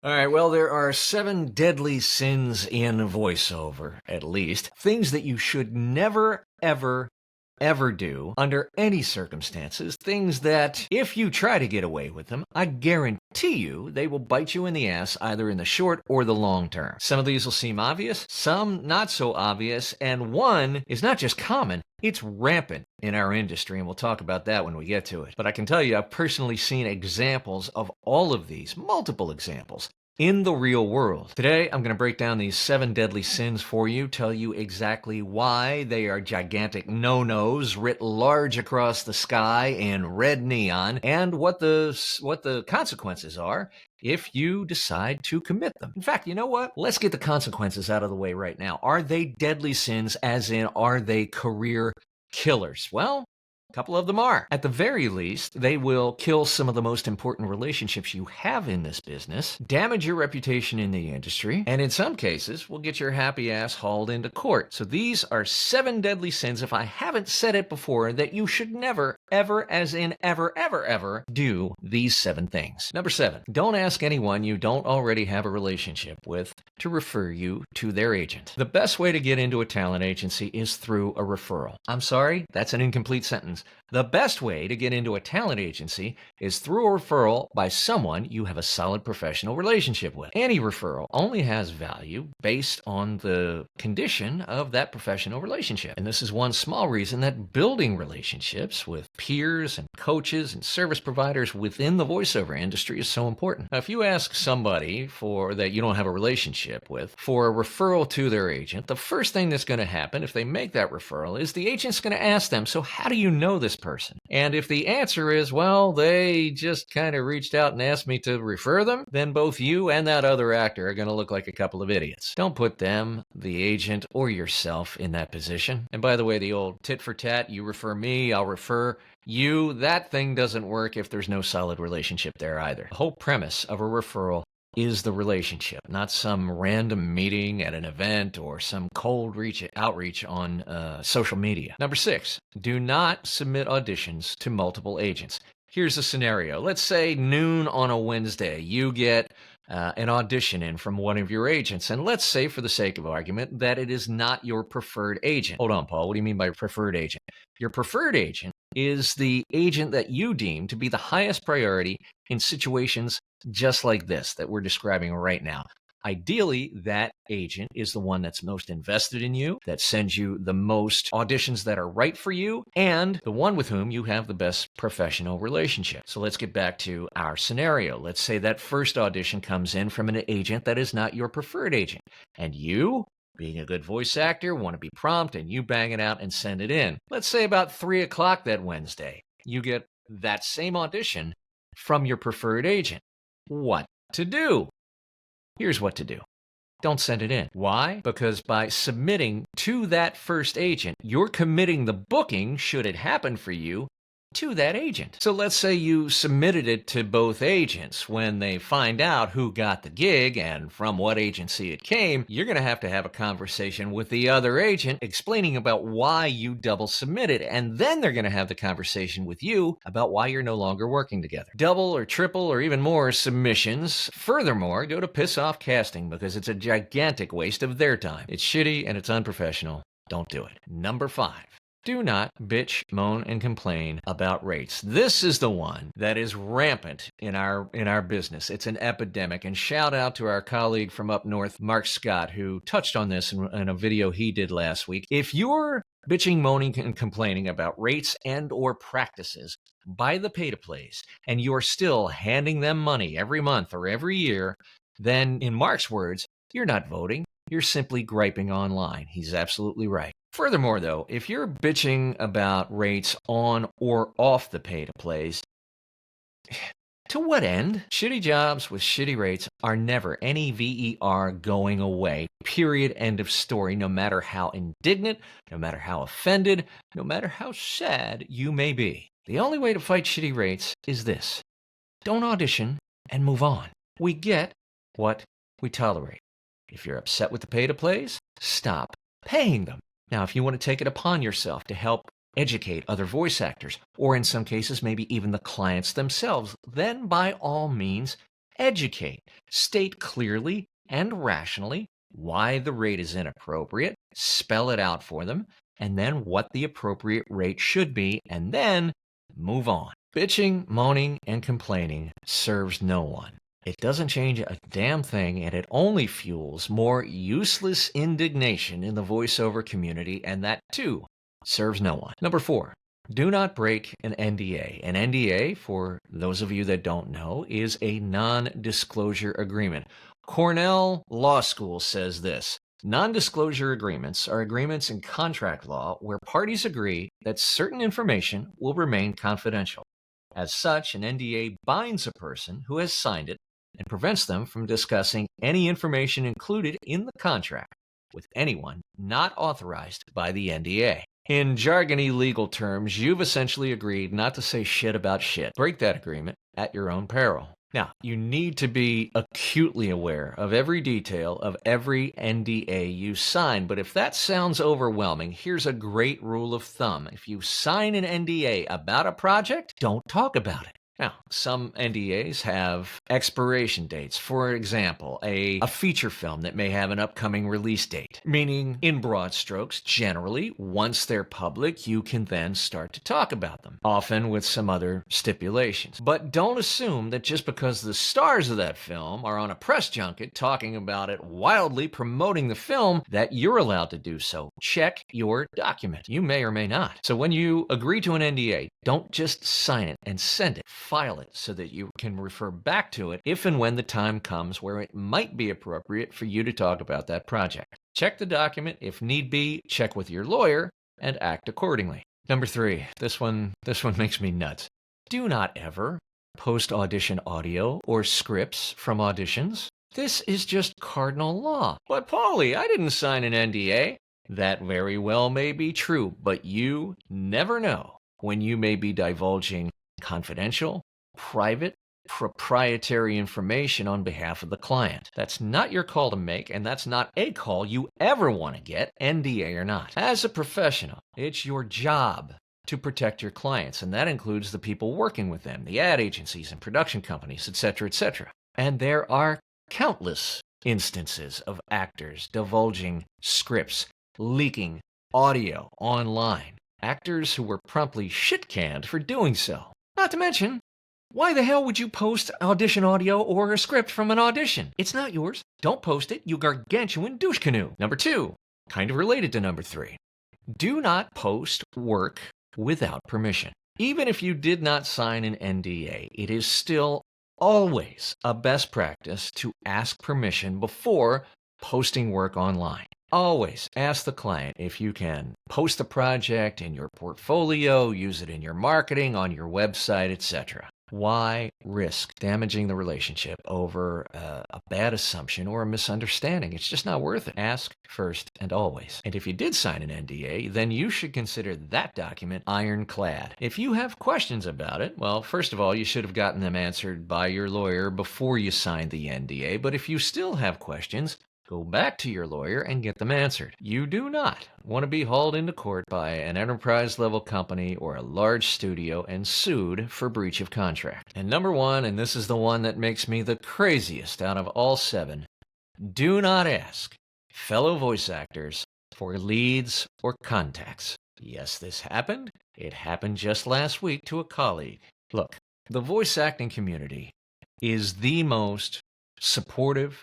All right, well, there are 7 deadly sins in voiceover, at least. Things that you should never, ever do under any circumstances. Things that, if you try to get away with them, I guarantee you they will bite you in the ass either in the short or the long term. Some of these will seem obvious, some not so obvious, and one is not just common, it's rampant in our industry, and we'll talk about that when we get to it. But I can tell you, I've personally seen examples of all of these, multiple examples, in the real world. Today, I'm going to break down these 7 deadly sins for you, tell you exactly why they are gigantic no-nos writ large across the sky in red neon, and what the consequences are if you decide to commit them. In fact, you know what? Let's get the consequences out of the way right now. Are they deadly sins, as in, are they career killers? Well, a couple of them are. At the very least, they will kill some of the most important relationships you have in this business, damage your reputation in the industry, and in some cases, will get your happy ass hauled into court. So these are 7 deadly sins, if I haven't said it before, that you should never, ever, as in ever, do these 7 things. Number 7, don't ask anyone you don't already have a relationship with to refer you to their agent. The best way to get into a talent agency is through a referral. I'm sorry, that's an incomplete sentence. The best way to get into a talent agency is through a referral by someone you have a solid professional relationship with. Any referral only has value based on the condition of that professional relationship. And this is one small reason that building relationships with peers and coaches and service providers within the voiceover industry is so important. Now, if you ask somebody that you don't have a relationship with for a referral to their agent, the first thing that's going to happen if they make that referral is the agent's going to ask them, so how do you know this person? And if the answer is, well, they just kind of reached out and asked me to refer them, then both you and that other actor are going to look like a couple of idiots. Don't put them, the agent, or yourself in that position. And by the way, the old tit for tat, you refer me, I'll refer you, that thing doesn't work if there's no solid relationship there either. The whole premise of a referral is the relationship, not some random meeting at an event or some cold outreach on social media. Number 6, do not submit auditions to multiple agents. Here's a scenario. Let's say noon on a Wednesday, you get an audition in from one of your agents, and let's say, for the sake of argument, that it is not your preferred agent. Hold on, Paul, what do you mean by preferred agent? Your preferred agent is the agent that you deem to be the highest priority in situations just like this that we're describing right now. Ideally, that agent is the one that's most invested in you, that sends you the most auditions that are right for you, and the one with whom you have the best professional relationship. So let's get back to our scenario. Let's say that first audition comes in from an agent that is not your preferred agent, and you, being a good voice actor, want to be prompt, and you bang it out and send it in. Let's say about 3 o'clock that Wednesday, you get that same audition from your preferred agent. What to do? Here's what to do. Don't send it in. Why? Because by submitting to that first agent, you're committing the booking, should it happen for you, to that agent. So let's say you submitted it to both agents. When they find out who got the gig and from what agency it came, you're going to have a conversation with the other agent explaining about why you double submitted, and then they're going to have the conversation with you about why you're no longer working together. Double or triple or even more submissions, furthermore, go to piss off casting because it's a gigantic waste of their time. It's shitty and it's unprofessional. Don't do it. Number 5. Do not bitch, moan, and complain about rates. This is the one that is rampant in our business. It's an epidemic. And shout out to our colleague from up north, Mark Scott, who touched on this in a video he did last week. If you're bitching, moaning, and complaining about rates and or practices by the pay-to-plays, and you're still handing them money every month or every year, then in Mark's words, you're not voting. You're simply griping online. He's absolutely right. Furthermore, though, if you're bitching about rates on or off the pay-to-plays, to what end? Shitty jobs with shitty rates are never, N-E-V-E-R, going away. Period. End of story. No matter how indignant, no matter how offended, no matter how sad you may be. The only way to fight shitty rates is this. Don't audition and move on. We get what we tolerate. If you're upset with the pay-to-plays, stop paying them. Now, if you want to take it upon yourself to help educate other voice actors, or in some cases, maybe even the clients themselves, then by all means, Educate. State clearly and rationally why the rate is inappropriate, spell it out for them, and then what the appropriate rate should be, and then move on. Bitching, moaning, and complaining serves no one. It doesn't change a damn thing, and it only fuels more useless indignation in the voiceover community, and that, too, serves no one. Number 4, do not break an NDA. An NDA, for those of you that don't know, is a non-disclosure agreement. Cornell Law School says this: non-disclosure agreements are agreements in contract law where parties agree that certain information will remain confidential. As such, an NDA binds a person who has signed it and prevents them from discussing any information included in the contract with anyone not authorized by the NDA. In jargony legal terms, you've essentially agreed not to say shit about shit. Break that agreement at your own peril. Now, you need to be acutely aware of every detail of every NDA you sign, but if that sounds overwhelming, here's a great rule of thumb. If you sign an NDA about a project, don't talk about it. Now, some NDAs have expiration dates. For example, a feature film that may have an upcoming release date, meaning in broad strokes, generally, once they're public, you can then start to talk about them, often with some other stipulations. But don't assume that just because the stars of that film are on a press junket talking about it, wildly promoting the film, that you're allowed to do so. Check your document. You may or may not. So when you agree to an NDA, don't just sign it and send it. File it so that you can refer back to it if and when the time comes where it might be appropriate for you to talk about that project. Check the document. If need be, check with your lawyer and act accordingly. Number 3, this one makes me nuts. Do not ever post audition audio or scripts from auditions. This is just cardinal law. But Paulie, I didn't sign an NDA. That very well may be true, but you never know when you may be divulging confidential, private, proprietary information on behalf of the client. That's not your call to make, and that's not a call you ever want to get, NDA or not. As a professional, it's your job to protect your clients, and that includes the people working with them, the ad agencies and production companies, etc., etc. And there are countless instances of actors divulging scripts, leaking audio online. Actors who were promptly shit-canned for doing so. Not to mention, why the hell would you post audition audio or a script from an audition? It's not yours. Don't post it, you gargantuan douche canoe. Number 2, kind of related to number 3. Do not post work without permission. Even if you did not sign an NDA, it is still always a best practice to ask permission before posting work online. Always ask the client if you can post the project in your portfolio, use it in your marketing, on your website, etc. Why risk damaging the relationship over a bad assumption or a misunderstanding? It's just not worth it. Ask first and always. And if you did sign an NDA, then you should consider that document ironclad. If you have questions about it, well, first of all, you should have gotten them answered by your lawyer before you signed the NDA. But if you still have questions, go back to your lawyer and get them answered. You do not want to be hauled into court by an enterprise-level company or a large studio and sued for breach of contract. And number 1, and this is the one that makes me the craziest out of all 7, do not ask fellow voice actors for leads or contacts. Yes, this happened. It happened just last week to a colleague. Look, the voice acting community is the most supportive,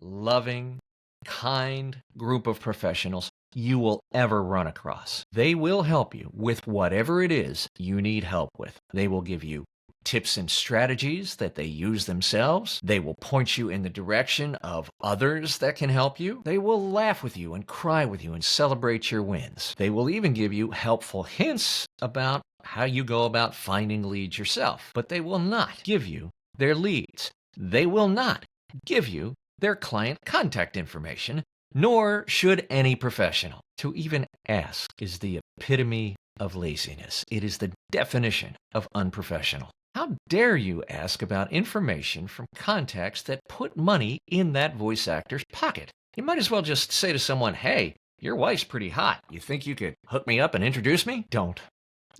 loving, kind group of professionals you will ever run across. They will help you with whatever it is you need help with. They will give you tips and strategies that they use themselves. They will point you in the direction of others that can help you. They will laugh with you and cry with you and celebrate your wins. They will even give you helpful hints about how you go about finding leads yourself. But they will not give you their leads. They will not give you their client contact information, nor should any professional. To even ask is the epitome of laziness. It is the definition of unprofessional. How dare you ask about information from contacts that put money in that voice actor's pocket? You might as well just say to someone, hey, your wife's pretty hot. You think you could hook me up and introduce me? Don't.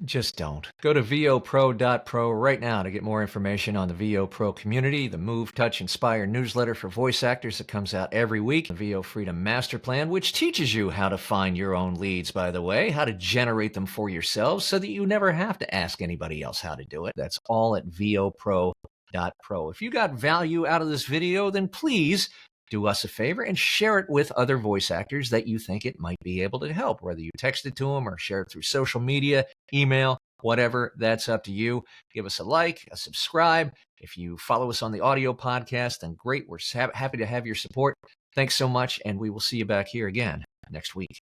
Just don't. Go to vopro.pro right now to get more information on the VO Pro community, the Move, Touch, Inspire newsletter for voice actors that comes out every week, the VO Freedom Master Plan, which teaches you how to find your own leads, by the way, how to generate them for yourselves so that you never have to ask anybody else how to do it. That's all at vopro.pro. If you got value out of this video, then please do us a favor and share it with other voice actors that you think it might be able to help, whether you text it to them or share it through social media, email, whatever, that's up to you. Give us a like, a subscribe. If you follow us on the audio podcast, then great. We're happy to have your support. Thanks so much, and we will see you back here again next week.